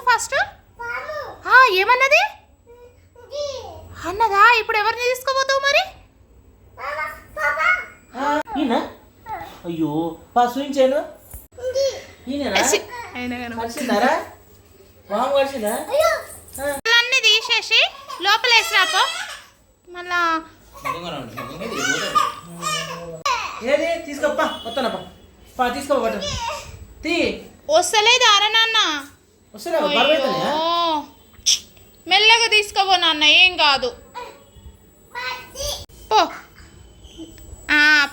చెప్పు ఫస్ట్. ఏమన్నది అన్నదా? ఇప్పుడు ఎవరిని తీసుకోబోతావు మరి? అయ్యో చూపించాను అన్నీ తీసేసి లోపల వేసిరాపో. మళ్ళా ఏది తీసుకోప్పా వస్తానప్పా తీసుకో తీ. వస్తలేదు అరే నాన్న. మెల్లగా తీసుకోబో నాన్న, ఏం కాదు. పో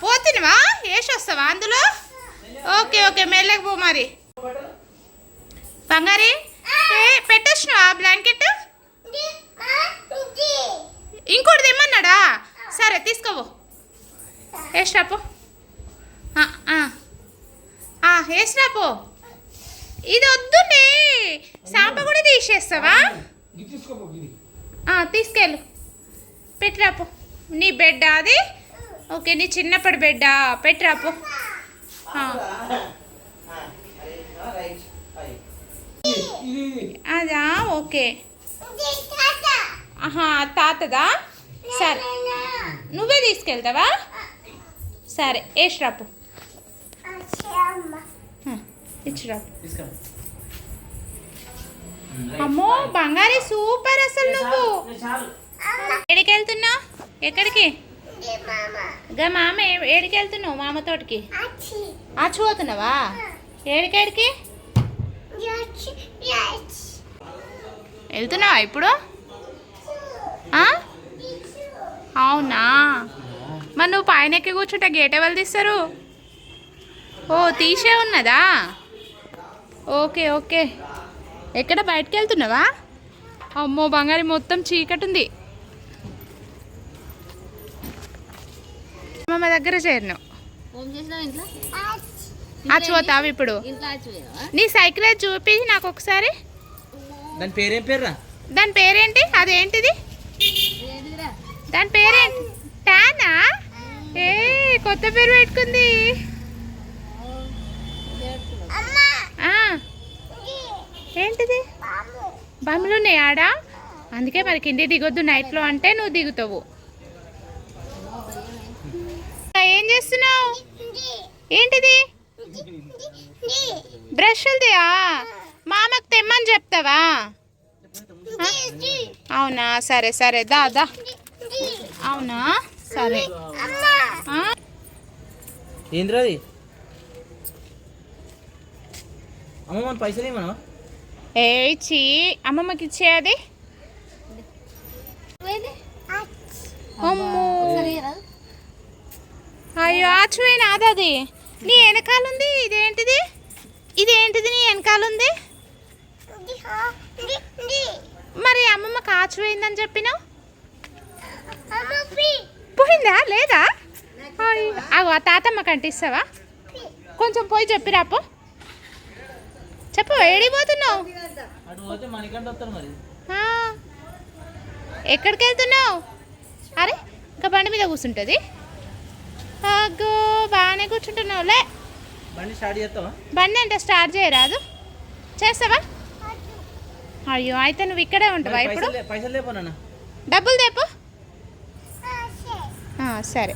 పోతున్నావా? వేసి వస్తావా అందులో? ఓకే ఓకే మెల్లగా పో మరి. బంగారి పెట్టొచ్చినావా బ్లాంకెట్? ఇంకోటి తెమ్మన్నాడా? సరే తీసుకోవో, వేసిరాపో. వేసిరాపో. ఇది వద్దునే, సాంప కూడా తీసేస్తావా? తీసుకెళ్ళు, పెట్టిరాపో. నీ బెడ్ అది? ఓకే, నీ చిన్నప్పటి బెడ్డా? పెట్టిరాపో. అదా? ఓకే. తాతదా? సరే నువ్వే తీసుకెళ్తావా? సరే వేసిరాపో, ఇచ్చిరాపు. అమ్మో బంగారీ సూపర్. అసలు నువ్వు ఎక్కడికి వెళ్తున్నావు? ఎక్కడికి? మామ ఏడికి వెళ్తున్నావు? మామతోటికి పోతున్నావా? ఏడికేడికి వెళ్తున్నావా ఇప్పుడు? అవునా? మరి నువ్వు పైన ఎక్కి కూర్చుంటే గేట్ ఎవరు తీస్తారు? తీసే ఉన్నదా? Okay okay. ఎక్కడ బయటకు వెళ్తున్నావా? అమ్మో బంగారి మొత్తం చీకటి ఉంది. అమ్మమ్మ దగ్గర చేరినావు. పోతావు ఇప్పుడు? నీ సైకిల్ చూపి నాకు ఒకసారి. దాని పేరేం పేర్రా? దాని పేరేంటి? అదేంటిది? దాని పేరేంటి? టానా? కొత్త పేరు పెట్టుకుంది. ఏంటిది? బాంబులు ఉన్నాయి ఆడ, అందుకే మరి కింది దిగొద్దు నైట్లో అంటే నువ్వు దిగుతావు. ఏం చేస్తున్నావు? ఏంటిది? బ్రష్లదియా? మామకు తెమ్మని చెప్తావా? అవునా? సరే సరే దా. అవునా? సరే. ఏంద్రది? అమ్మమ్మ పైసలు ఏమన్నా? ఇచ్చి అమ్మమ్మకి ఇచ్చేది. అమ్మో అయ్యో ఆచిపోయిన అది నీ వెనకాలంది. ఇదేంటిది? ఇదేంటిది నీ వెనకాలంది? మరి అమ్మమ్మ కాచిపోయిందని చెప్పినావు. పోయిందా లేదా? ఆ తాతమ్మ కంటిస్తావా? కొంచెం పోయి చెప్పిరాపో. చెప్పు, ఏడిపోతున్నావు? ఎక్కడికి వెళ్తున్నావు? అరే ఇంకా బండి మీద కూర్చుంటుంది. అగ్గో బాగానే కూర్చుంటున్నావులే. బండి అంటే స్టార్ట్ చేయరాదు? చేస్తావా? అయ్యో అయితే నువ్వు ఇక్కడే ఉంటావా ఇప్పుడు? డబ్బులు తెప్పు. సరే.